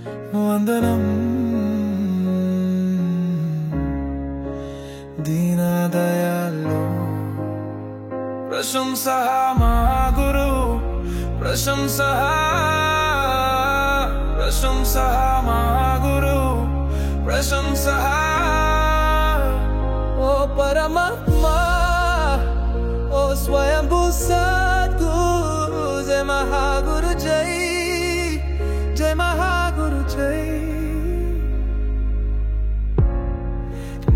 వందనం దీనదయాళు ప్రశంస మా గురు ప్రశంస మా గురు ప్రశంస ఓ పరమాత్మా ఓ స్వయంభూ సద్గురు జయ మహాగురు జై జయ మహాగురు జై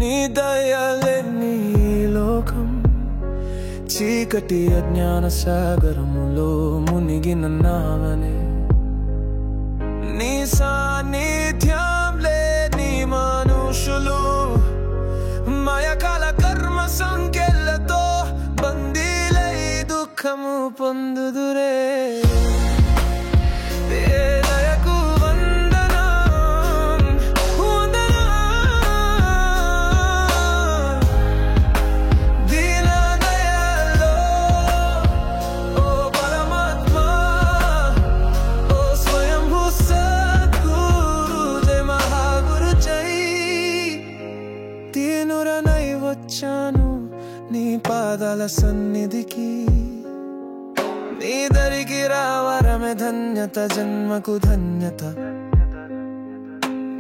నీ దయలే నీ లోకం చీకటి అజ్ఞాన సాగరములో మునిగిన నావనే నీ సాన్నిధ్యం లేని మనుషులు మాయకాల కర్మ సంఖ్యలతో బందీలై దుఃఖము పొందుదురే దయకు వందనం దీనదయాళు ఓ పరమాత్మా ఓ స్వయంభూ సద్గురు జయ మహాగురు జై దీనురనై వచ్చాను నీ పాదాల సన్నిధికి నీ దరికి రావరమే ధన్యత జన్మకు ధన్యత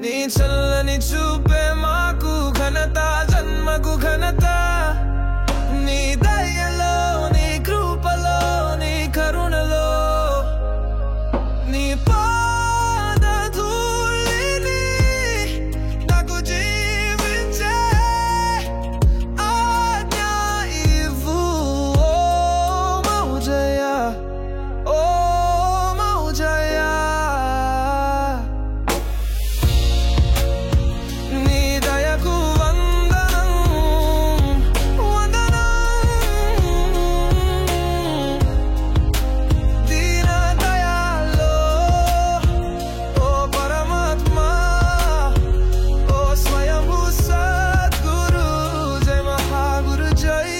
నీ చల్లని చూపే మాకు ఘనత జన్మకు ఘనత నీ దయలో నీ కృపలో నీ కరుణలో నీ పాద ధూళిని నాకు జీవించే ఆజ్ఞ ఇవ్వు ఓ మౌజయ ఓ మౌజయ నీ దయకు వందనం దీనదయాళు ఓ పరమాత్మా ఓ స్వయంభూ సద్గురు జయ మహాగురు జై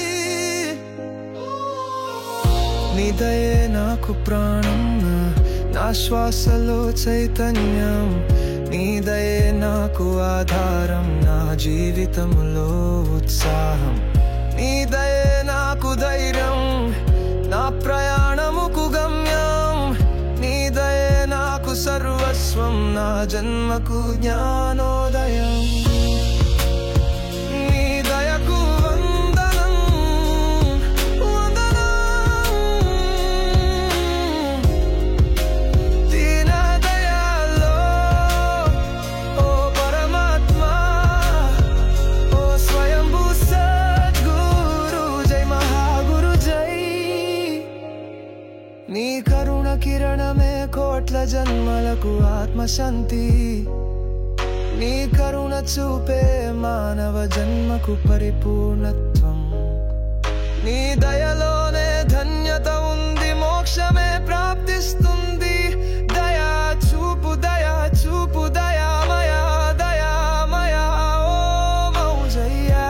నీ దయే నాకు ప్రాణం నా శ్వాసలో చైతన్యం నీ దయే నాకు ఆధారం నా జీవితంలో ఉత్సాహం నీ దయే నాకు ధైర్యం నా ప్రయాణముకు గమ్యం నీ దయే నాకు సర్వస్వం నా జన్మకు జ్ఞానోదయం నీ దయకు వందనం దీనదయాళు ఓ పరమాత్మా ఓ స్వయంభూ సద్గురు జయ మహాగురు జై నీ కరుణ కిరణమే కోట్ల జన్మలకు ఆత్మశాంతి నీ కరుణ చూపే మానవ జన్మకు పరిపూర్ణత్వం నీ దయలోనే ధన్యత ఉంది మోక్షమే ప్రాప్తిస్తుంది దయా చూపు దయామయా దయామయా ఓ మౌజయ్యా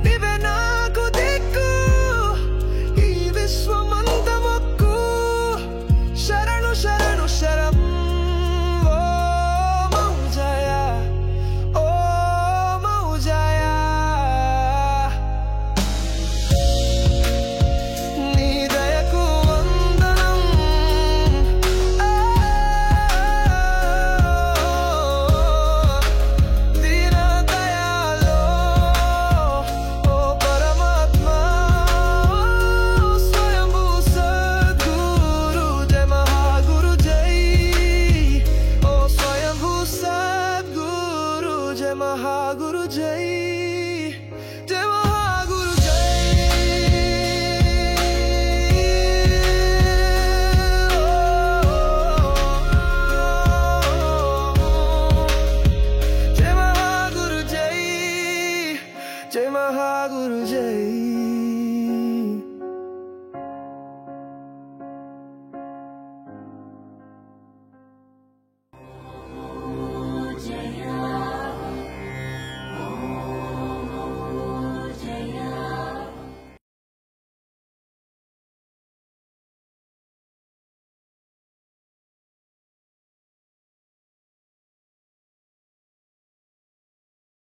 నీవే నాకు దిక్కు ఈ విశ్వమంత మొక్కు శరణు శరణు శరం ఓ మౌజయ్యా ఓ మౌజయ్యా నీ దయకు వందనం దీనదయాళు ఓ పరమాత్మా స్వయంభూ సద్గురు జయ మహాగురు జై ఓ స్వయంభూ సద్గురు జయ మహాగురు జై